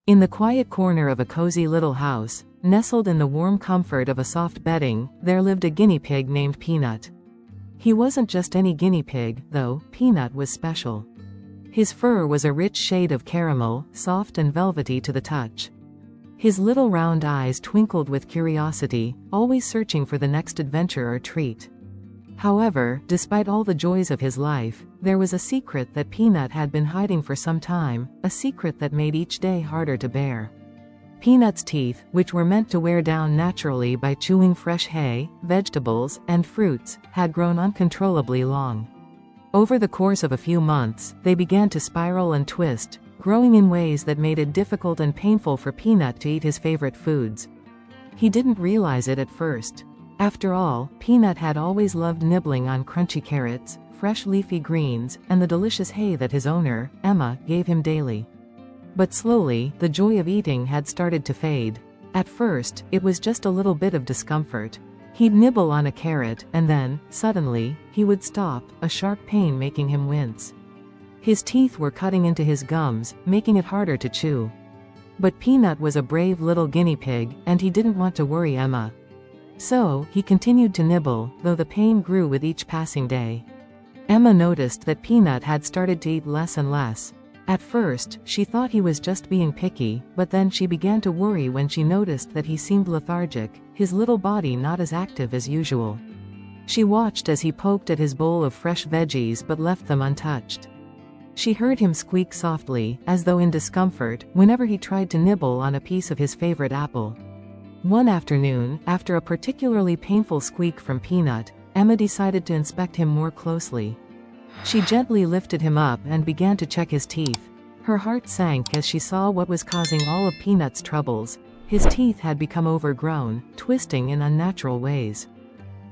In the quiet corner of a cozy little house, nestled in the warm comfort of a soft bedding, there lived a guinea pig named Peanut. He wasn't just any guinea pig, though. Peanut was special. His fur was a rich shade of caramel, soft and velvety to the touch. His little round eyes twinkled with curiosity, always searching for the next adventure or treat. However, despite all the joys of his life, there was a secret that Peanut had been hiding for some time, a secret that made each day harder to bear. Peanut's teeth, which were meant to wear down naturally by chewing fresh hay, vegetables, and fruits, had grown uncontrollably long. Over the course of a few months, they began to spiral and twist, growing in ways that made it difficult and painful for Peanut to eat his favorite foods. He didn't realize it at first. After all, Peanut had always loved nibbling on crunchy carrots, fresh leafy greens, and the delicious hay that his owner, Emma, gave him daily. But slowly, the joy of eating had started to fade. At first, it was just a little bit of discomfort. He'd nibble on a carrot, and then, suddenly, he would stop, a sharp pain making him wince. His teeth were cutting into his gums, making it harder to chew. But Peanut was a brave little guinea pig, and he didn't want to worry Emma. So, he continued to nibble, though the pain grew with each passing day. Emma noticed that Peanut had started to eat less and less. At first, she thought he was just being picky, but then she began to worry when she noticed that he seemed lethargic, his little body not as active as usual. She watched as he poked at his bowl of fresh veggies but left them untouched. She heard him squeak softly, as though in discomfort, whenever he tried to nibble on a piece of his favorite apple. One afternoon, after a particularly painful squeak from Peanut, Emma decided to inspect him more closely. She gently lifted him up and began to check his teeth. Her heart sank as she saw what was causing all of Peanut's troubles. His teeth had become overgrown, twisting in unnatural ways.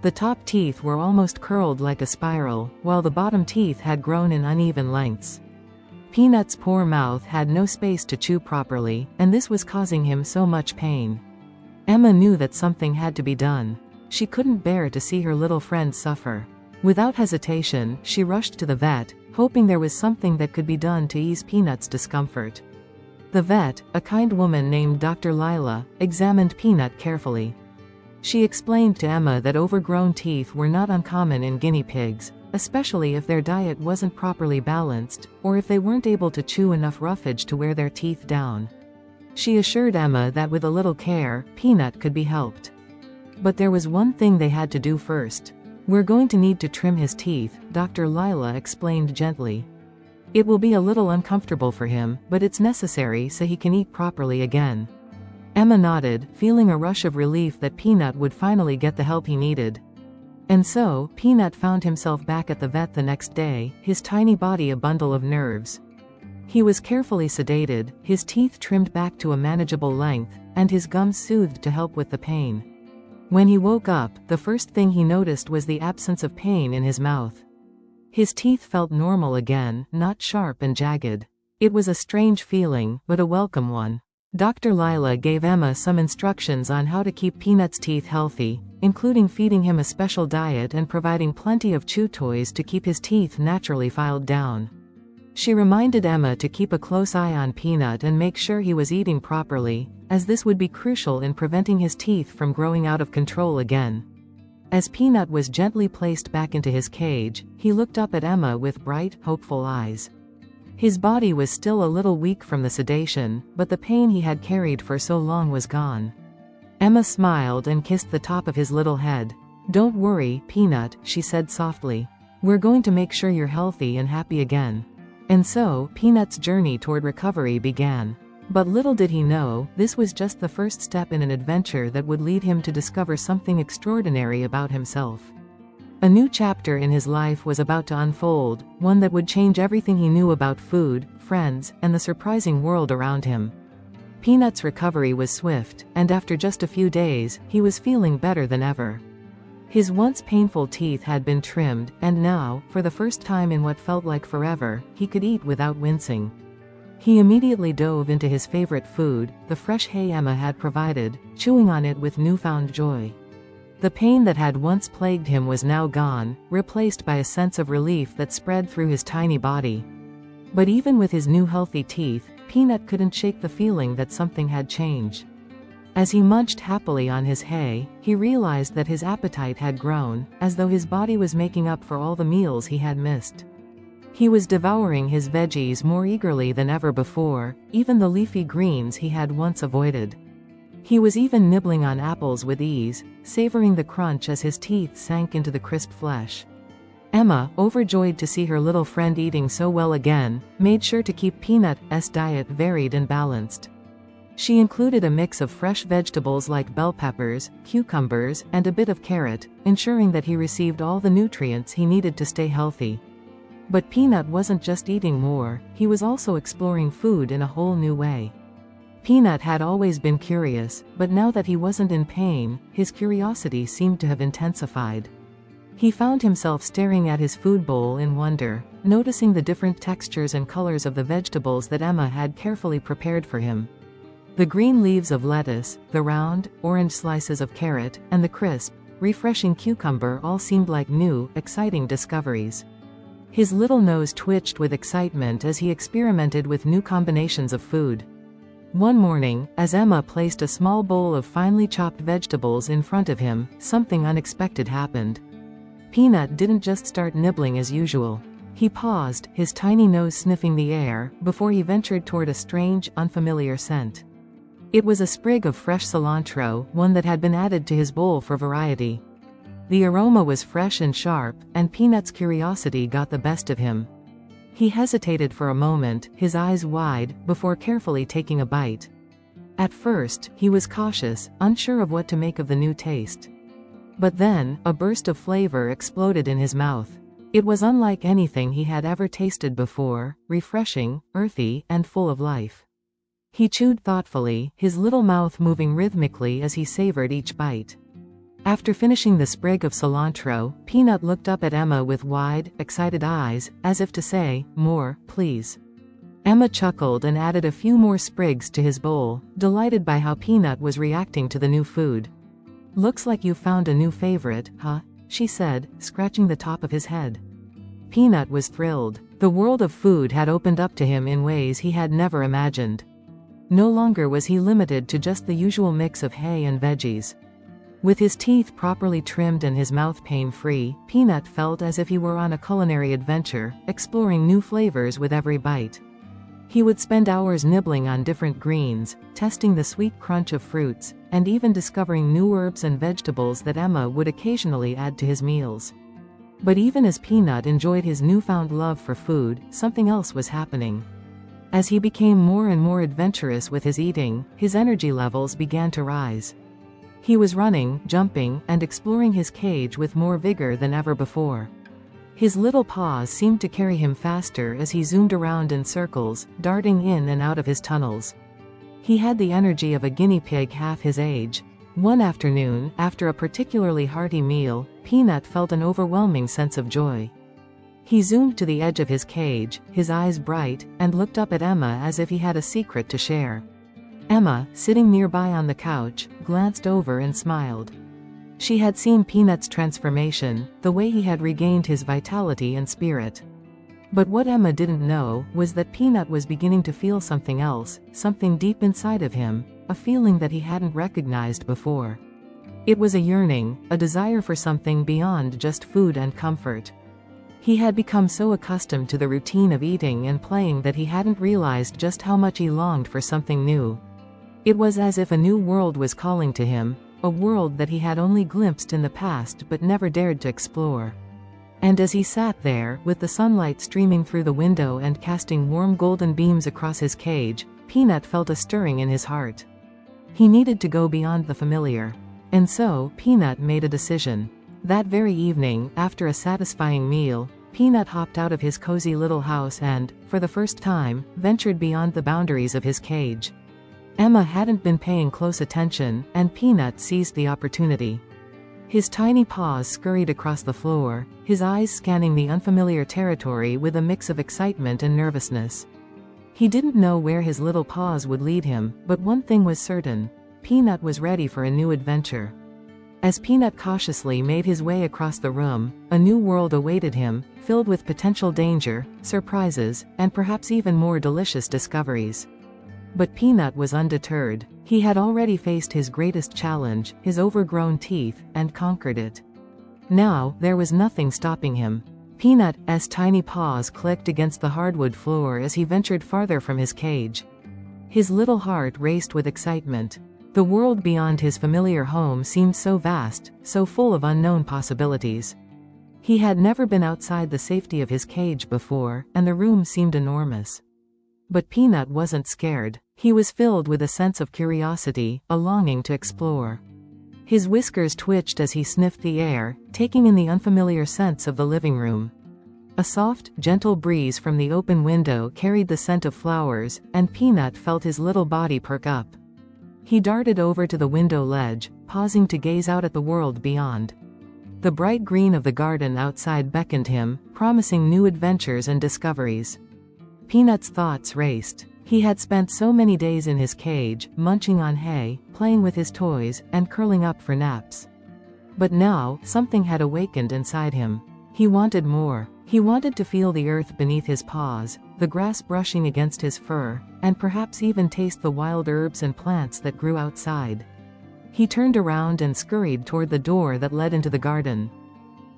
The top teeth were almost curled like a spiral, while the bottom teeth had grown in uneven lengths. Peanut's poor mouth had no space to chew properly, and this was causing him so much pain. Emma knew that something had to be done. She couldn't bear to see her little friend suffer. Without hesitation, she rushed to the vet, hoping there was something that could be done to ease Peanut's discomfort. The vet, a kind woman named Dr. Lila, examined Peanut carefully. She explained to Emma that overgrown teeth were not uncommon in guinea pigs, especially if their diet wasn't properly balanced, or if they weren't able to chew enough roughage to wear their teeth down. She assured Emma that with a little care, Peanut could be helped. But there was one thing they had to do first. "We're going to need to trim his teeth," Dr. Lila explained gently. "It will be a little uncomfortable for him, but it's necessary so he can eat properly again." Emma nodded, feeling a rush of relief that Peanut would finally get the help he needed. And so, Peanut found himself back at the vet the next day, his tiny body a bundle of nerves. He was carefully sedated, his teeth trimmed back to a manageable length, and his gums soothed to help with the pain. When he woke up, the first thing he noticed was the absence of pain in his mouth. His teeth felt normal again, not sharp and jagged. It was a strange feeling, but a welcome one. Dr. Lila gave Emma some instructions on how to keep Peanut's teeth healthy, including feeding him a special diet and providing plenty of chew toys to keep his teeth naturally filed down. She reminded Emma to keep a close eye on Peanut and make sure he was eating properly, as this would be crucial in preventing his teeth from growing out of control again. As Peanut was gently placed back into his cage, he looked up at Emma with bright, hopeful eyes. His body was still a little weak from the sedation, but the pain he had carried for so long was gone. Emma smiled and kissed the top of his little head. "Don't worry, Peanut," she said softly. "We're going to make sure you're healthy and happy again." And so, Peanut's journey toward recovery began. But little did he know, this was just the first step in an adventure that would lead him to discover something extraordinary about himself. A new chapter in his life was about to unfold, one that would change everything he knew about food, friends, and the surprising world around him. Peanut's recovery was swift, and after just a few days, he was feeling better than ever. His once painful teeth had been trimmed, and now, for the first time in what felt like forever, he could eat without wincing. He immediately dove into his favorite food, the fresh hay Emma had provided, chewing on it with newfound joy. The pain that had once plagued him was now gone, replaced by a sense of relief that spread through his tiny body. But even with his new healthy teeth, Peanut couldn't shake the feeling that something had changed. As he munched happily on his hay, he realized that his appetite had grown, as though his body was making up for all the meals he had missed. He was devouring his veggies more eagerly than ever before, even the leafy greens he had once avoided. He was even nibbling on apples with ease, savoring the crunch as his teeth sank into the crisp flesh. Emma, overjoyed to see her little friend eating so well again, made sure to keep Peanut's diet varied and balanced. She included a mix of fresh vegetables like bell peppers, cucumbers, and a bit of carrot, ensuring that he received all the nutrients he needed to stay healthy. But Peanut wasn't just eating more, he was also exploring food in a whole new way. Peanut had always been curious, but now that he wasn't in pain, his curiosity seemed to have intensified. He found himself staring at his food bowl in wonder, noticing the different textures and colors of the vegetables that Emma had carefully prepared for him. The green leaves of lettuce, the round, orange slices of carrot, and the crisp, refreshing cucumber all seemed like new, exciting discoveries. His little nose twitched with excitement as he experimented with new combinations of food. One morning, as Emma placed a small bowl of finely chopped vegetables in front of him, something unexpected happened. Peanut didn't just start nibbling as usual. He paused, his tiny nose sniffing the air, before he ventured toward a strange, unfamiliar scent. It was a sprig of fresh cilantro, one that had been added to his bowl for variety. The aroma was fresh and sharp, and Peanut's curiosity got the best of him. He hesitated for a moment, his eyes wide, before carefully taking a bite. At first, he was cautious, unsure of what to make of the new taste. But then, a burst of flavor exploded in his mouth. It was unlike anything he had ever tasted before, refreshing, earthy, and full of life. He chewed thoughtfully, his little mouth moving rhythmically as he savored each bite. After finishing the sprig of cilantro, Peanut looked up at Emma with wide, excited eyes, as if to say, "More, please." Emma chuckled and added a few more sprigs to his bowl, delighted by how Peanut was reacting to the new food. "Looks like you found a new favorite, huh?" she said, scratching the top of his head. Peanut was thrilled. The world of food had opened up to him in ways he had never imagined. No longer was he limited to just the usual mix of hay and veggies. With his teeth properly trimmed and his mouth pain-free, Peanut felt as if he were on a culinary adventure, exploring new flavors with every bite. He would spend hours nibbling on different greens, testing the sweet crunch of fruits, and even discovering new herbs and vegetables that Emma would occasionally add to his meals. But even as Peanut enjoyed his newfound love for food, something else was happening. As he became more and more adventurous with his eating, his energy levels began to rise. He was running, jumping, and exploring his cage with more vigor than ever before. His little paws seemed to carry him faster as he zoomed around in circles, darting in and out of his tunnels. He had the energy of a guinea pig half his age. One afternoon, after a particularly hearty meal, Peanut felt an overwhelming sense of joy. He zoomed to the edge of his cage, his eyes bright, and looked up at Emma as if he had a secret to share. Emma, sitting nearby on the couch, glanced over and smiled. She had seen Peanut's transformation, the way he had regained his vitality and spirit. But what Emma didn't know was that Peanut was beginning to feel something else, something deep inside of him, a feeling that he hadn't recognized before. It was a yearning, a desire for something beyond just food and comfort. He had become so accustomed to the routine of eating and playing that he hadn't realized just how much he longed for something new. It was as if a new world was calling to him, a world that he had only glimpsed in the past but never dared to explore. And as he sat there, with the sunlight streaming through the window and casting warm golden beams across his cage, Peanut felt a stirring in his heart. He needed to go beyond the familiar. And so, Peanut made a decision. That very evening, after a satisfying meal, Peanut hopped out of his cozy little house and, for the first time, ventured beyond the boundaries of his cage. Emma hadn't been paying close attention, and Peanut seized the opportunity. His tiny paws scurried across the floor, his eyes scanning the unfamiliar territory with a mix of excitement and nervousness. He didn't know where his little paws would lead him, but one thing was certain: Peanut was ready for a new adventure. As Peanut cautiously made his way across the room, a new world awaited him, filled with potential danger, surprises, and perhaps even more delicious discoveries. But Peanut was undeterred. He had already faced his greatest challenge, his overgrown teeth, and conquered it. Now, there was nothing stopping him. Peanut's tiny paws clicked against the hardwood floor as he ventured farther from his cage. His little heart raced with excitement. The world beyond his familiar home seemed so vast, so full of unknown possibilities. He had never been outside the safety of his cage before, and the room seemed enormous. But Peanut wasn't scared. He was filled with a sense of curiosity, a longing to explore. His whiskers twitched as he sniffed the air, taking in the unfamiliar scents of the living room. A soft, gentle breeze from the open window carried the scent of flowers, and Peanut felt his little body perk up. He darted over to the window ledge, pausing to gaze out at the world beyond. The bright green of the garden outside beckoned him, promising new adventures and discoveries. Peanut's thoughts raced. He had spent so many days in his cage, munching on hay, playing with his toys, and curling up for naps. But now, something had awakened inside him. He wanted more. He wanted to feel the earth beneath his paws, the grass brushing against his fur, and perhaps even taste the wild herbs and plants that grew outside. He turned around and scurried toward the door that led into the garden.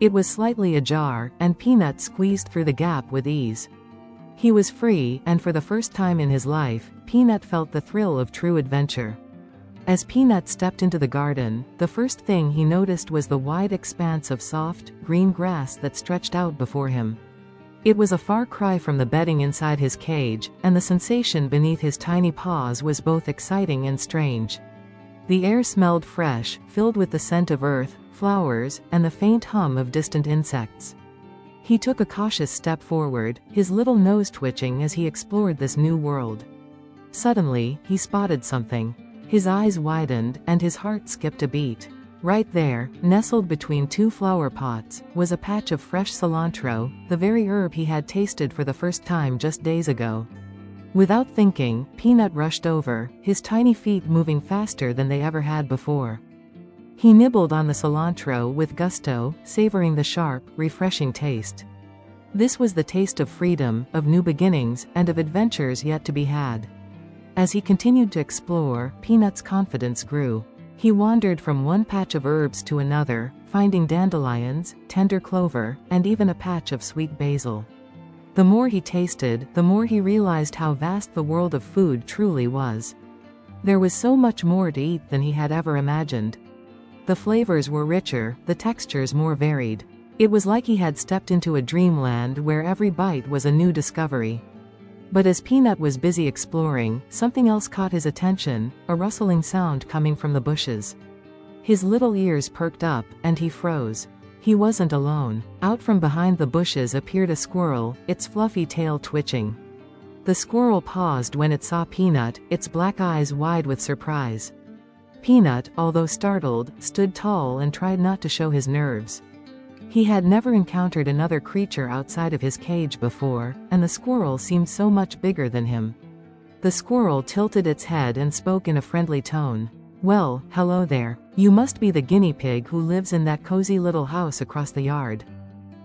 It was slightly ajar, and Peanut squeezed through the gap with ease. He was free, and for the first time in his life, Peanut felt the thrill of true adventure. As Peanut stepped into the garden, the first thing he noticed was the wide expanse of soft, green grass that stretched out before him. It was a far cry from the bedding inside his cage, and the sensation beneath his tiny paws was both exciting and strange. The air smelled fresh, filled with the scent of earth, flowers, and the faint hum of distant insects. He took a cautious step forward, his little nose twitching as he explored this new world. Suddenly, he spotted something. His eyes widened, and his heart skipped a beat. Right there, nestled between two flower pots, was a patch of fresh cilantro, the very herb he had tasted for the first time just days ago. Without thinking, Peanut rushed over, his tiny feet moving faster than they ever had before. He nibbled on the cilantro with gusto, savoring the sharp, refreshing taste. This was the taste of freedom, of new beginnings, and of adventures yet to be had. As he continued to explore, Peanut's confidence grew. He wandered from one patch of herbs to another, finding dandelions, tender clover, and even a patch of sweet basil. The more he tasted, the more he realized how vast the world of food truly was. There was so much more to eat than he had ever imagined. The flavors were richer, the textures more varied. It was like he had stepped into a dreamland where every bite was a new discovery. But as Peanut was busy exploring, something else caught his attention, a rustling sound coming from the bushes. His little ears perked up, and he froze. He wasn't alone. Out from behind the bushes appeared a squirrel, its fluffy tail twitching. The squirrel paused when it saw Peanut, its black eyes wide with surprise. Peanut, although startled, stood tall and tried not to show his nerves. He had never encountered another creature outside of his cage before, and the squirrel seemed so much bigger than him. The squirrel tilted its head and spoke in a friendly tone. "Well, hello there. You must be the guinea pig who lives in that cozy little house across the yard.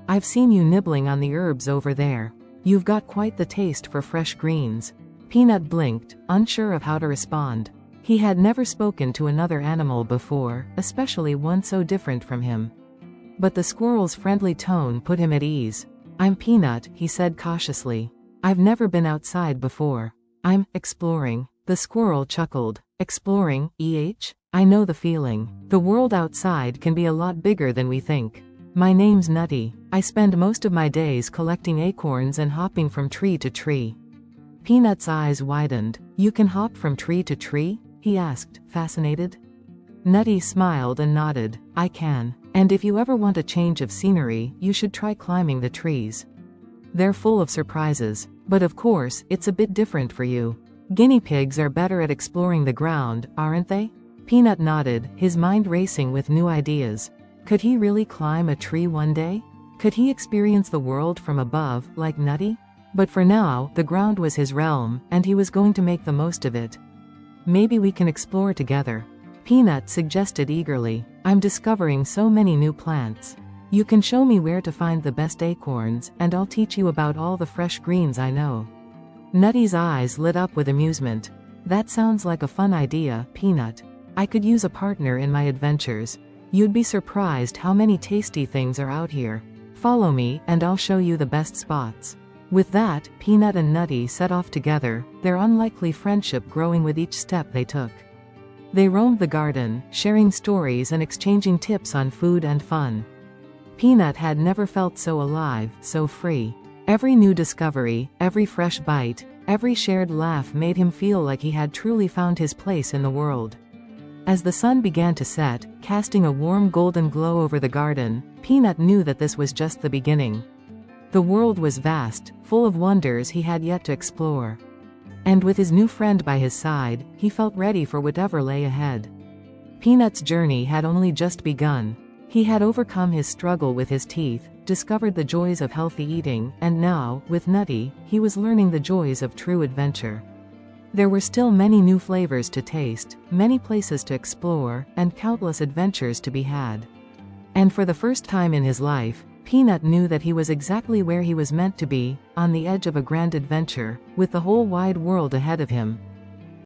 I've seen you nibbling on the herbs over there. You've got quite the taste for fresh greens." Peanut blinked, unsure of how to respond. He had never spoken to another animal before, especially one so different from him. But the squirrel's friendly tone put him at ease. "I'm Peanut," he said cautiously. "I've never been outside before. I'm exploring." The squirrel chuckled. "Exploring, I know the feeling. The world outside can be a lot bigger than we think. My name's Nutty. I spend most of my days collecting acorns and hopping from tree to tree." Peanut's eyes widened. "You can hop from tree to tree?" he asked, fascinated. Nutty smiled and nodded. "I can. And if you ever want a change of scenery, you should try climbing the trees. They're full of surprises. But of course, it's a bit different for you. Guinea pigs are better at exploring the ground, aren't they?" Peanut nodded, his mind racing with new ideas. Could he really climb a tree one day? Could he experience the world from above, like Nutty? But for now, the ground was his realm, and he was going to make the most of it. "Maybe we can explore together," Peanut suggested eagerly. "I'm discovering so many new plants. You can show me where to find the best acorns, and I'll teach you about all the fresh greens I know." Nutty's eyes lit up with amusement. That sounds like a fun idea, Peanut. I could use a partner in my adventures. You'd be surprised how many tasty things are out here. Follow me, and I'll show you the best spots. With that, Peanut and Nutty set off together, their unlikely friendship growing with each step they took. They roamed the garden, sharing stories and exchanging tips on food and fun. Peanut had never felt so alive, so free. Every new discovery, every fresh bite, every shared laugh made him feel like he had truly found his place in the world. As the sun began to set, casting a warm golden glow over the garden, Peanut knew that this was just the beginning. The world was vast, full of wonders he had yet to explore. And with his new friend by his side, he felt ready for whatever lay ahead. Peanut's journey had only just begun. He had overcome his struggle with his teeth, discovered the joys of healthy eating, and now, with Nutty, he was learning the joys of true adventure. There were still many new flavors to taste, many places to explore, and countless adventures to be had. And for the first time in his life, Peanut knew that he was exactly where he was meant to be, on the edge of a grand adventure, with the whole wide world ahead of him.